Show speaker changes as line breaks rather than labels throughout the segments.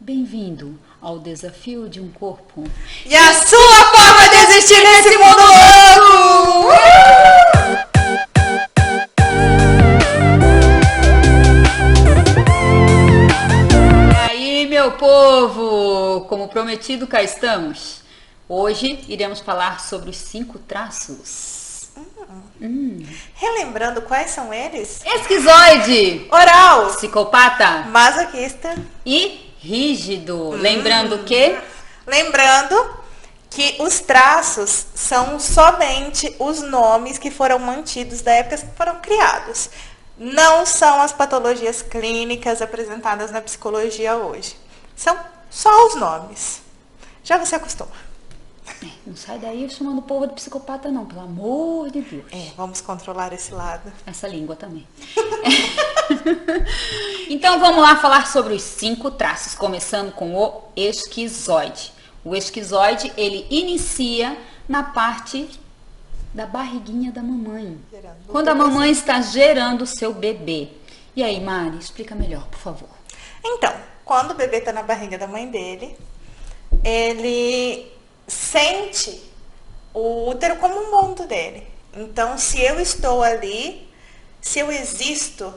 Bem-vindo ao desafio de um corpo.
E a sua forma de existir nesse mundo louco!
E aí, meu povo! Como prometido, cá estamos. Hoje iremos falar sobre os 5 traços.
Relembrando quais são eles?
Esquizoide,
Oral,
psicopata
masoquista
e rígido. Lembrando que...
Lembrando que os traços são somente os nomes que foram mantidos da época que foram criados. Não são as patologias clínicas apresentadas na psicologia hoje. São só os nomes. Já você acostuma.
Não sai daí chamando o povo de psicopata não, pelo amor de Deus.
Vamos controlar esse lado.
Essa língua também. Então vamos lá falar sobre os 5 traços, começando com o esquizoide. O esquizoide, ele inicia na parte da barriguinha da mamãe. Quando a mamãe está gerando o seu bebê. E aí, Mari, explica melhor, por favor.
Então, quando o bebê está na barriga da mãe dele, ele sente o útero como um mundo dele. Então, se eu estou ali, se eu existo,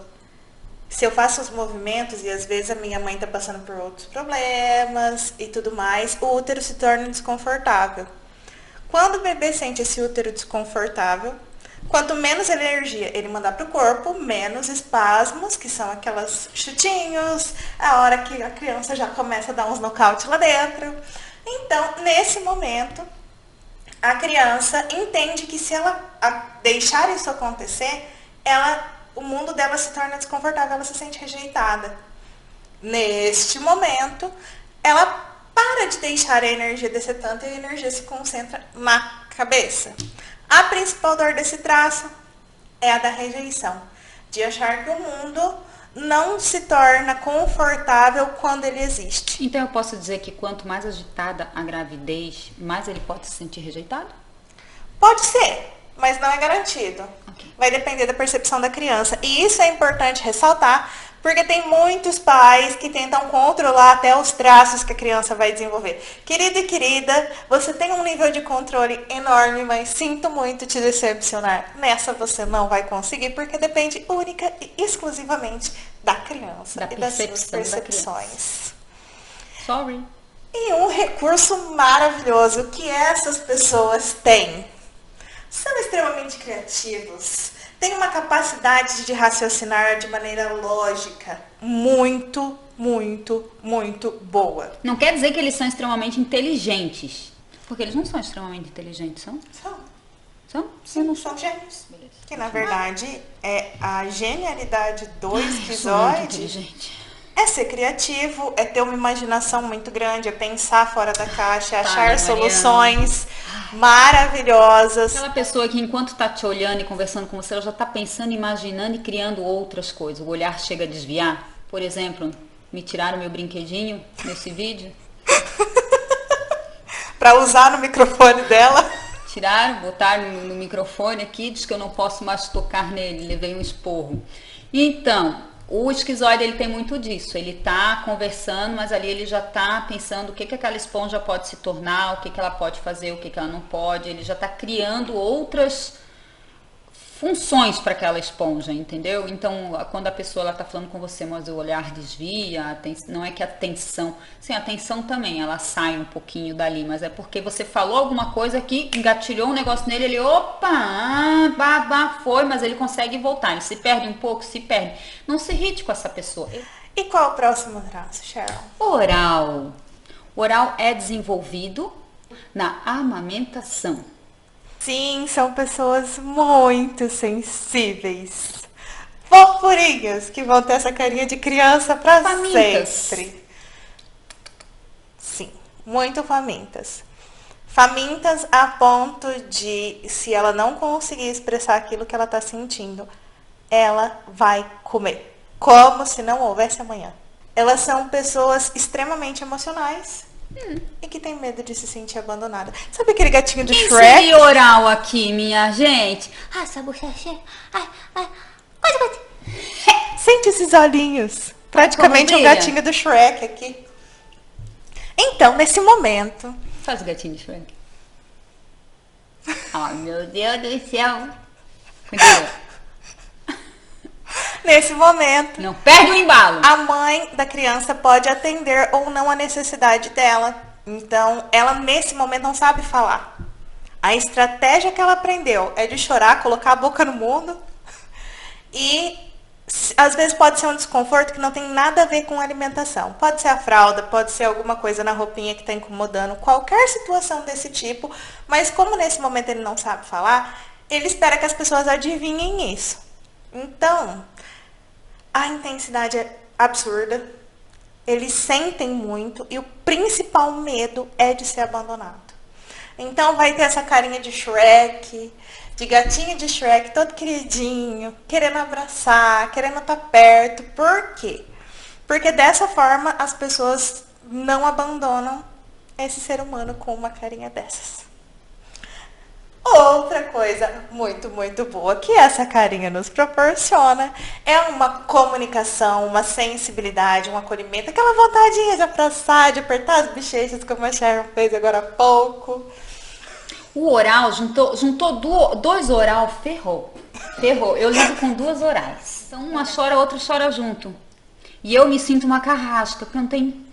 se eu faço os movimentos e às vezes a minha mãe está passando por outros problemas e tudo mais, o útero se torna desconfortável. Quando o bebê sente esse útero desconfortável, quanto menos energia ele mandar para o corpo, menos espasmos, que são aquelas chutinhos, a hora que a criança já começa a dar uns nocaute lá dentro. Então, nesse momento, a criança entende que se ela deixar isso acontecer, o mundo dela se torna desconfortável, ela se sente rejeitada. Neste momento, ela para de deixar a energia descer tanto e a energia se concentra na cabeça. A principal dor desse traço é a da rejeição, de achar que o mundo não se torna confortável quando ele existe.
Então eu posso dizer que quanto mais agitada a gravidez, mais ele pode se sentir rejeitado?
Pode ser, mas não é garantido.
Okay.
Vai depender da percepção da criança. E isso é importante ressaltar, porque tem muitos pais que tentam controlar até os traços que a criança vai desenvolver. Querido e querida, você tem um nível de controle enorme, mas sinto muito te decepcionar. Nessa você não vai conseguir, porque depende única e exclusivamente da criança e das suas percepções.
Sorry.
E um recurso maravilhoso que essas pessoas têm. São extremamente criativos. Têm uma capacidade de raciocinar de maneira lógica muito, muito, muito boa.
Não quer dizer que eles são extremamente inteligentes. Porque eles não são extremamente inteligentes, são?
São.
São?
Sim, são gênios.
Beleza.
Que na verdade é a genialidade do
Eu sou muito
esquizoide.
inteligente.
É ser criativo, é ter uma imaginação muito grande, é pensar fora da caixa, é achar
Mariana.
soluções maravilhosas.
Aquela pessoa que enquanto tá te olhando e conversando com você, ela já tá pensando, imaginando e criando outras coisas. O olhar chega a desviar. Por exemplo, me tiraram meu brinquedinho nesse vídeo.
Para usar no microfone dela.
Tiraram, botaram no microfone aqui, diz que eu não posso mais tocar nele, levei um esporro. Então, o esquizoide, ele tem muito disso, ele tá conversando, mas ali ele já tá pensando o que aquela esponja pode se tornar, o que ela pode fazer, o que ela não pode, ele já tá criando outras funções para aquela esponja, entendeu? Então, quando a pessoa ela tá falando com você, mas o olhar desvia, não é que a atenção, sim, a atenção também, ela sai um pouquinho dali, mas é porque você falou alguma coisa que engatilhou um negócio nele, ele, opa, foi, mas ele consegue voltar, ele se perde um pouco, se perde. Não se irrite com essa pessoa.
E qual o próximo traço, Cheryl?
Oral. Oral é desenvolvido na amamentação.
Sim, são pessoas muito sensíveis. Fofurinhas, que vão ter essa carinha de criança pra
Famintas.
sempre. Sim, muito famintas. Famintas a ponto de, se ela não conseguir expressar aquilo que ela está sentindo, ela vai comer. Como se não houvesse amanhã. Elas são pessoas extremamente emocionais. E que tem medo de se sentir abandonada. Sabe aquele gatinho do
Quem
Shrek?
seria oral aqui, minha gente? Ah, essa bochecha. Ai.
Sente esses olhinhos. Praticamente
Como
um
brilha.
gatinho do Shrek aqui. Então, nesse momento...
Faz o gatinho de Shrek. Ai, meu Deus do céu. Continua.
Nesse momento...
Não perde o embalo.
A mãe da criança pode atender ou não a necessidade dela. Então, ela nesse momento não sabe falar. A estratégia que ela aprendeu é de chorar, colocar a boca no mundo. E às vezes pode ser um desconforto que não tem nada a ver com alimentação. Pode ser a fralda, pode ser alguma coisa na roupinha que está incomodando, qualquer situação desse tipo. Mas como nesse momento ele não sabe falar, ele espera que as pessoas adivinhem isso. Então, a intensidade é absurda. Eles sentem muito e o principal medo é de ser abandonado. Então vai ter essa carinha de Shrek, de gatinho de Shrek, todo queridinho, querendo abraçar, querendo estar perto. Por quê? Porque dessa forma as pessoas não abandonam esse ser humano com uma carinha dessas. Outra coisa muito, muito boa que essa carinha nos proporciona é uma comunicação, uma sensibilidade, um acolhimento, aquela vontadinha de abraçar, de apertar as bochechas, como a Sharon fez agora há pouco.
O oral, juntou dois oral, ferrou. Eu lido com duas orais. Então uma chora, a outra chora junto. E eu me sinto uma carrasca, porque eu não tenho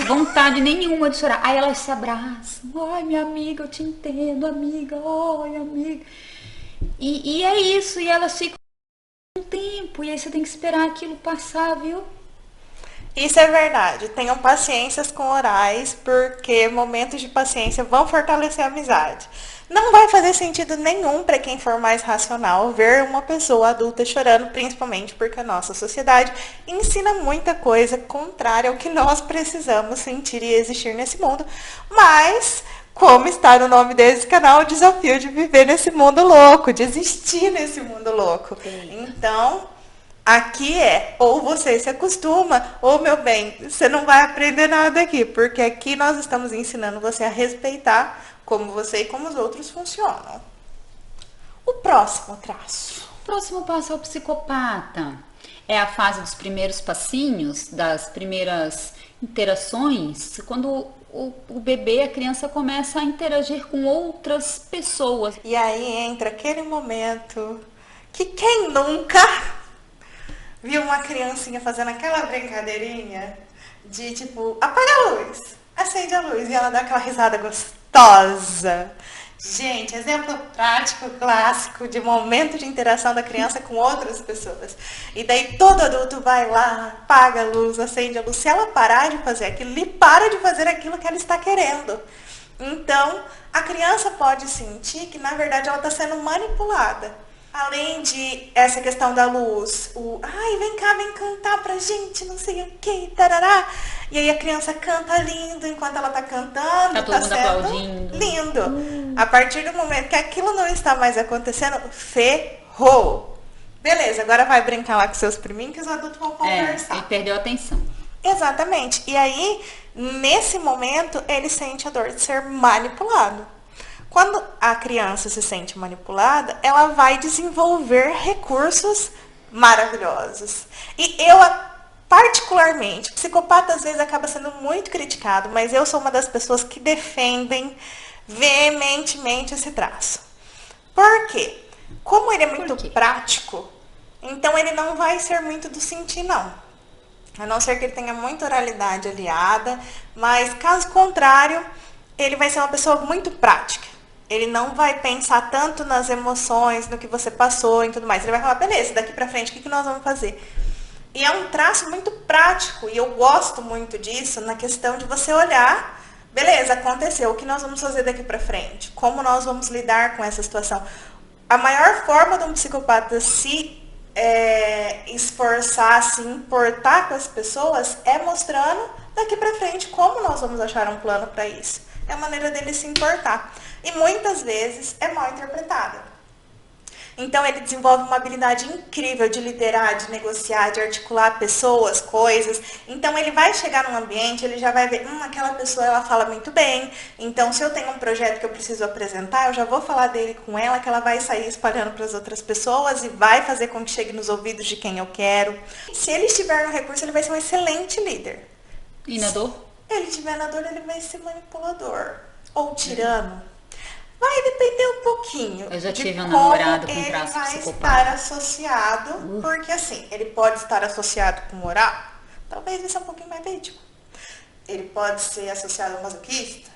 vontade nenhuma de chorar. Aí elas se abraçam. Ai, minha amiga, eu te entendo, amiga. Ai, amiga. E é isso. E elas ficam um tempo. E aí você tem que esperar aquilo passar, viu?
Isso é verdade. Tenham paciências com orais, porque momentos de paciência vão fortalecer a amizade. Não vai fazer sentido nenhum para quem for mais racional ver uma pessoa adulta chorando, principalmente porque a nossa sociedade ensina muita coisa contrária ao que nós precisamos sentir e existir nesse mundo. Mas, como está no nome desse canal, o desafio de viver nesse mundo louco, de existir nesse mundo louco. Então, aqui ou você se acostuma, ou, meu bem, você não vai aprender nada aqui, porque aqui nós estamos ensinando você a respeitar como você e como os outros funcionam. O próximo traço.
O próximo passo é o psicopata. É a fase dos primeiros passinhos, das primeiras interações, quando o bebê, a criança começa a interagir com outras pessoas.
E aí entra aquele momento que quem nunca viu uma criancinha fazendo aquela brincadeirinha de tipo, apaga a luz, acende a luz e ela dá aquela risada gostosa. Gente, exemplo prático, clássico de momento de interação da criança com outras pessoas. E daí todo adulto vai lá, apaga a luz, acende a luz. Se ela parar de fazer aquilo, ele para de fazer aquilo que ela está querendo. Então, a criança pode sentir que, na verdade, ela está sendo manipulada. Além de essa questão da luz, ai, vem cá, vem cantar pra gente, não sei o que, tarará. E aí a criança canta lindo enquanto ela tá cantando,
tá todo mundo aplaudindo.
Lindo. A partir do momento que aquilo não está mais acontecendo, ferrou. Beleza, agora vai brincar lá com seus priminhos que os adultos vão conversar.
Ele perdeu a atenção.
Exatamente. E aí, nesse momento, ele sente a dor de ser manipulado. Quando a criança se sente manipulada, ela vai desenvolver recursos maravilhosos. E eu, particularmente, o psicopata às vezes acaba sendo muito criticado, mas eu sou uma das pessoas que defendem veementemente esse traço. Por quê? Como ele é muito prático, então ele não vai ser muito do sentir, não. A não ser que ele tenha muita oralidade aliada, mas caso contrário, ele vai ser uma pessoa muito prática. Ele não vai pensar tanto nas emoções, no que você passou e tudo mais. Ele vai falar, beleza, daqui pra frente, o que nós vamos fazer? E é um traço muito prático, e eu gosto muito disso, na questão de você olhar, beleza, aconteceu, o que nós vamos fazer daqui pra frente? Como nós vamos lidar com essa situação? A maior forma de um psicopata se esforçar, se importar com as pessoas, é mostrando daqui pra frente como nós vamos achar um plano para isso. É a maneira dele se importar. E muitas vezes é mal interpretada. Então ele desenvolve uma habilidade incrível de liderar, de negociar, de articular pessoas, coisas. Então ele vai chegar num ambiente, ele já vai ver, aquela pessoa ela fala muito bem. Então se eu tenho um projeto que eu preciso apresentar, eu já vou falar dele com ela, que ela vai sair espalhando para as outras pessoas e vai fazer com que chegue nos ouvidos de quem eu quero. Se ele estiver no recurso, ele vai ser um excelente líder.
E na dor?
Ele tiver na dor, ele vai ser manipulador. Ou tirano. Vai depender um pouquinho.
Eu já tive
de
um
como
namorado com
ele
traço
vai
psicopata.
estar associado. Porque assim, ele pode estar associado com oral. Talvez ele seja um pouquinho mais vítima. Ele pode ser associado ao masoquista,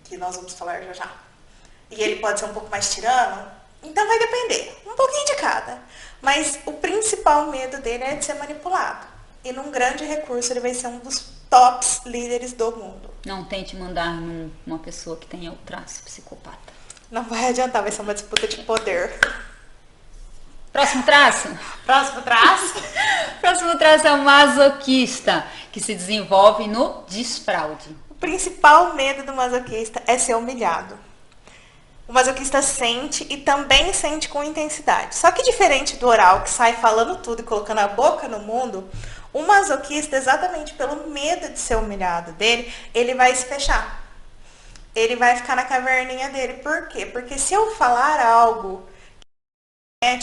que nós vamos falar já já. E ele pode ser um pouco mais tirano. Então vai depender. Um pouquinho de cada. Mas o principal medo dele é de ser manipulado. E num grande recurso ele vai ser um dos tops líderes do mundo.
Não tente mandar numa pessoa que tenha o traço psicopata.
Não vai adiantar, vai ser uma disputa de poder.
Próximo traço?
Próximo traço?
Próximo traço é o masoquista, que se desenvolve no desfraude.
O principal medo do masoquista é ser humilhado. O masoquista sente e também sente com intensidade. Só que diferente do oral, que sai falando tudo e colocando a boca no mundo, o masoquista, exatamente pelo medo de ser humilhado dele, ele vai se fechar. Ele vai ficar na caverninha dele. Por quê? Porque se eu falar algo,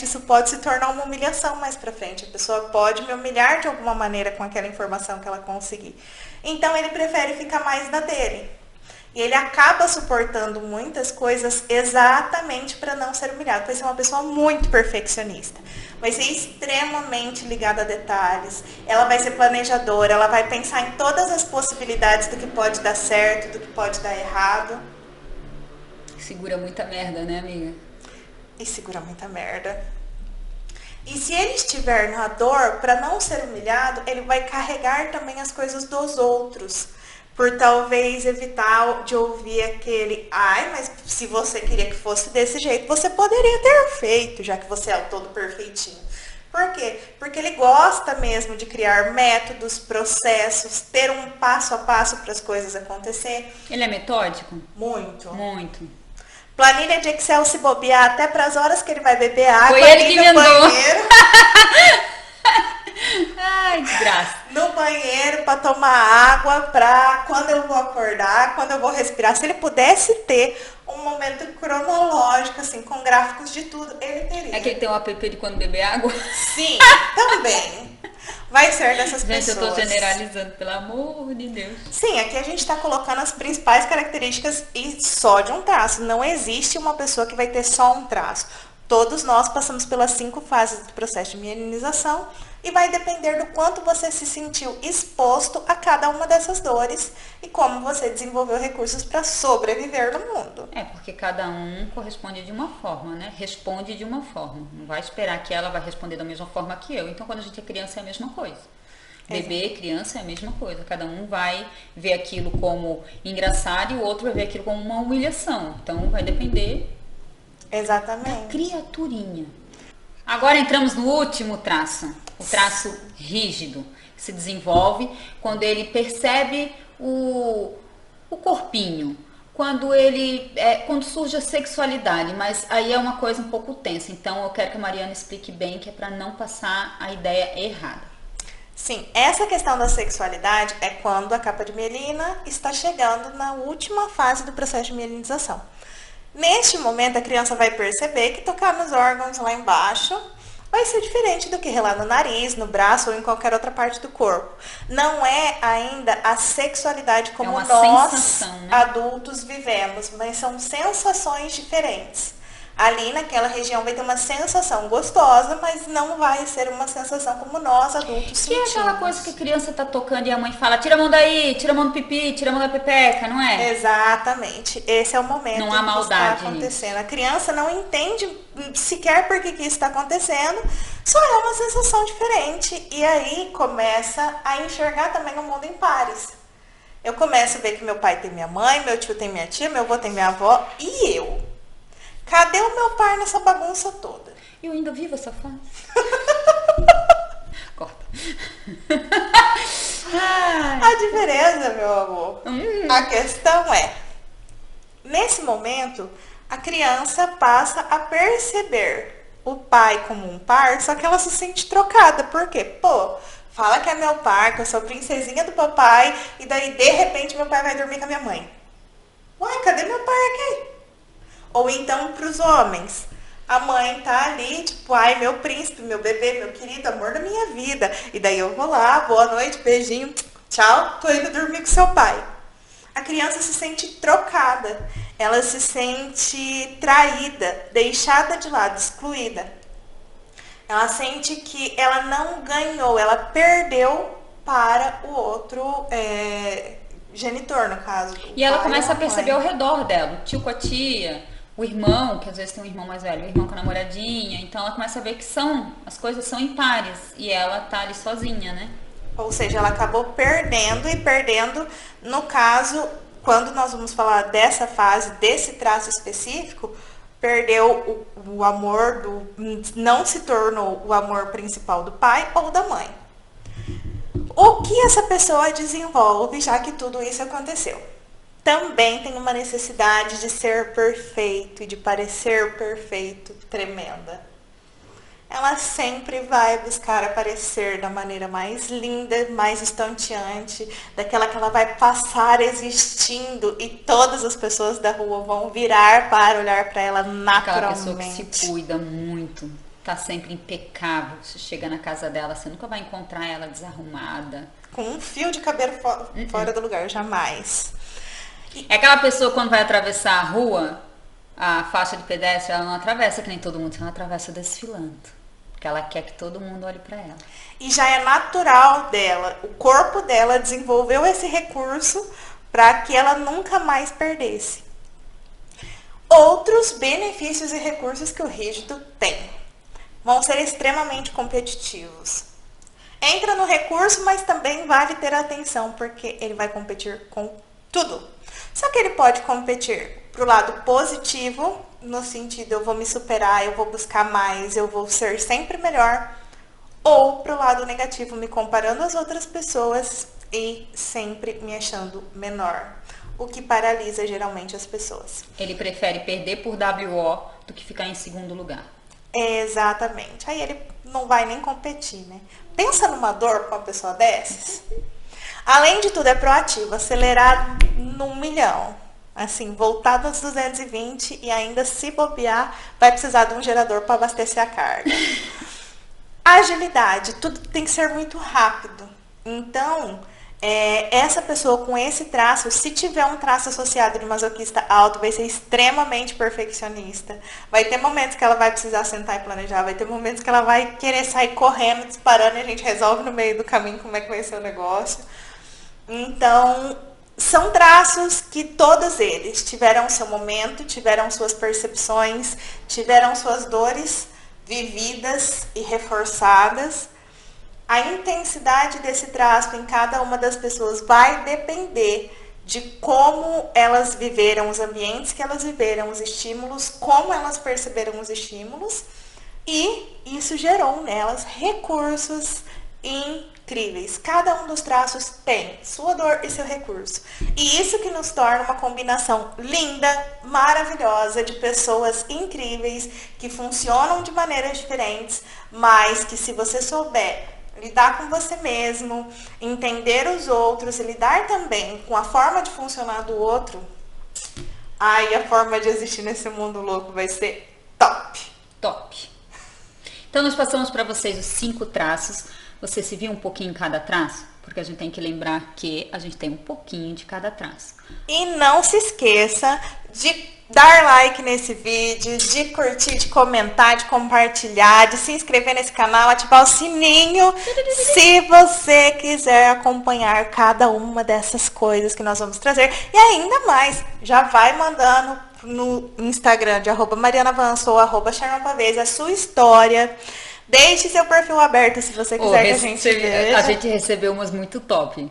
isso pode se tornar uma humilhação mais pra frente. A pessoa pode me humilhar de alguma maneira com aquela informação que ela conseguir. Então ele prefere ficar mais na dele. E ele acaba suportando muitas coisas exatamente para não ser humilhado. Vai ser uma pessoa muito perfeccionista. Vai ser extremamente ligada a detalhes. Ela vai ser planejadora. Ela vai pensar em todas as possibilidades do que pode dar certo, do que pode dar errado.
Segura muita merda, né, amiga?
E segura muita merda. E se ele estiver na dor, para não ser humilhado, ele vai carregar também as coisas dos outros. Por talvez evitar de ouvir aquele, ai, mas se você queria que fosse desse jeito, você poderia ter feito, já que você é o todo perfeitinho. Por quê? Porque ele gosta mesmo de criar métodos, processos, ter um passo a passo para as coisas acontecer.
Ele é metódico?
Muito.
Muito.
Planilha de Excel, se bobear, até para as horas que ele vai beber água.
Foi ele que
no
inventou.
banheiro.
Ai, desgraça.
No banheiro para tomar água, para quando eu vou acordar, quando eu vou respirar. Se ele pudesse ter um momento cronológico, assim, com gráficos de tudo, ele teria.
É que ele tem um app de quando beber água?
Sim, também. Vai ser dessas
Gente,
pessoas.
eu tô generalizando, pelo amor de Deus.
Sim, aqui a gente está colocando as principais características e só de um traço. Não existe uma pessoa que vai ter só um traço. Todos nós passamos pelas 5 fases do processo de mielinização e vai depender do quanto você se sentiu exposto a cada uma dessas dores e como você desenvolveu recursos para sobreviver no mundo.
É, porque cada um corresponde de uma forma, né? Responde de uma forma. Não vai esperar que ela vai responder da mesma forma que eu. Então, quando a gente é criança, é a mesma coisa. Bebê, criança é a mesma coisa. Cada um vai ver aquilo como engraçado e o outro vai ver aquilo como uma humilhação. Então, vai depender
Exatamente.
da criaturinha. Agora entramos no último traço, o traço rígido, que se desenvolve quando ele percebe o corpinho, quando surge a sexualidade, mas aí é uma coisa um pouco tensa. Então eu quero que a Mariana explique bem, que é para não passar a ideia errada.
Sim, essa questão da sexualidade é quando a capa de mielina está chegando na última fase do processo de mielinização. Neste momento, a criança vai perceber que tocar nos órgãos lá embaixo vai ser diferente do que relar no nariz, no braço ou em qualquer outra parte do corpo. Não é ainda a sexualidade como nós,
sensação, né?
adultos, vivemos, mas são sensações diferentes. Ali naquela região vai ter uma sensação gostosa, mas não vai ser uma sensação como nós, adultos, sentimos.
Que é aquela coisa que a criança tá tocando e a mãe fala, tira a mão daí, tira a mão do pipi, tira a mão da pepeca, não é?
Exatamente. Esse é o momento
Não há
que
maldade
está acontecendo. A criança não entende sequer por que isso está acontecendo, só é uma sensação diferente. E aí começa a enxergar também o mundo em pares. Eu começo a ver que meu pai tem minha mãe, meu tio tem minha tia, meu avô tem minha avó e eu. Cadê o meu pai nessa bagunça toda?
Eu ainda vivo essa fase. Corta.
A diferença, meu amor, a questão é, nesse momento, a criança passa a perceber o pai como um par, só que ela se sente trocada. Por quê? Pô, fala que é meu par, que eu sou princesinha do papai, e daí, de repente, meu pai vai dormir com a minha mãe. Ué, cadê meu pai aqui? Ou então para os homens, a mãe tá ali, tipo, ai, meu príncipe, meu bebê, meu querido, amor da minha vida. E daí eu vou lá, boa noite, beijinho, tchau, tô indo dormir com seu pai. A criança se sente trocada, ela se sente traída, deixada de lado, excluída. Ela sente que ela não ganhou, ela perdeu para o outro genitor, no caso.
E ela começa a perceber ao redor dela, o tio com a tia, o irmão, que às vezes tem um irmão mais velho, o irmão com a namoradinha. Então ela começa a ver que as coisas são impares e ela tá ali sozinha, né?
Ou seja, ela acabou perdendo e perdendo, no caso, quando nós vamos falar dessa fase, desse traço específico, perdeu o amor, não se tornou o amor principal do pai ou da mãe. O que essa pessoa desenvolve, já que tudo isso aconteceu? Também tem uma necessidade de ser perfeito e de parecer perfeito, tremenda. Ela sempre vai buscar aparecer da maneira mais linda, mais estonteante, daquela que ela vai passar existindo e todas as pessoas da rua vão virar para olhar para ela naturalmente.
Aquela pessoa que se cuida muito, tá sempre impecável. Você chega na casa dela, você nunca vai encontrar ela desarrumada.
Com um fio de cabelo fora do lugar, jamais.
É aquela pessoa quando vai atravessar a rua, a faixa de pedestre, ela não atravessa que nem todo mundo, ela atravessa desfilando. Porque ela quer que todo mundo olhe para ela.
E já é natural dela, o corpo dela desenvolveu esse recurso para que ela nunca mais perdesse. Outros benefícios e recursos que o rígido tem vão ser extremamente competitivos. Entra no recurso, mas também vale ter atenção, porque ele vai competir com tudo. Só que ele pode competir pro lado positivo, no sentido eu vou me superar, eu vou buscar mais, eu vou ser sempre melhor, ou pro lado negativo, me comparando às outras pessoas e sempre me achando menor, o que paralisa geralmente as pessoas.
Ele prefere perder por WO do que ficar em segundo lugar.
Exatamente. Aí ele não vai nem competir, né? Pensa numa dor com uma pessoa dessas. Além de tudo, é proativo, acelerar num milhão. Assim, voltado aos 220 e ainda se bobear, vai precisar de um gerador para abastecer a carga. Agilidade, tudo tem que ser muito rápido. Então, essa pessoa com esse traço, se tiver um traço associado de masoquista alto, vai ser extremamente perfeccionista. Vai ter momentos que ela vai precisar sentar e planejar, vai ter momentos que ela vai querer sair correndo, disparando, e a gente resolve no meio do caminho como é que vai ser o negócio. Então, são traços que todos eles tiveram seu momento, tiveram suas percepções, tiveram suas dores vividas e reforçadas. A intensidade desse traço em cada uma das pessoas vai depender de como elas viveram os ambientes que elas viveram, os estímulos, como elas perceberam os estímulos, e isso gerou nelas recursos incríveis. Cada um dos traços tem sua dor e seu recurso. E isso que nos torna uma combinação linda, maravilhosa, de pessoas incríveis, que funcionam de maneiras diferentes, mas que se você souber lidar com você mesmo, entender os outros e lidar também com a forma de funcionar do outro, aí a forma de existir nesse mundo louco vai ser top.
Top. Então nós passamos para vocês os 5 traços. Você se viu um pouquinho em cada traço? Porque a gente tem que lembrar que a gente tem um pouquinho de cada traço.
E não se esqueça de dar like nesse vídeo, de curtir, de comentar, de compartilhar, de se inscrever nesse canal, ativar o sininho, se você quiser acompanhar cada uma dessas coisas que nós vamos trazer. E ainda mais, já vai mandando no Instagram de @marianavançou, @charmapavese a sua história. Deixe seu perfil aberto se você quiser que a gente veja.
A gente recebeu umas muito top.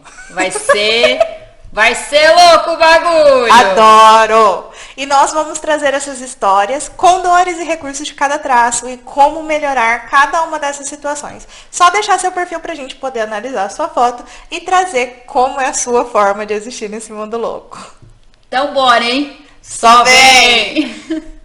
Vai ser louco o bagulho!
Adoro! E nós vamos trazer essas histórias com dores e recursos de cada traço e como melhorar cada uma dessas situações. Só deixar seu perfil pra gente poder analisar a sua foto e trazer como é a sua forma de existir nesse mundo louco.
Então bora, hein? Só vem!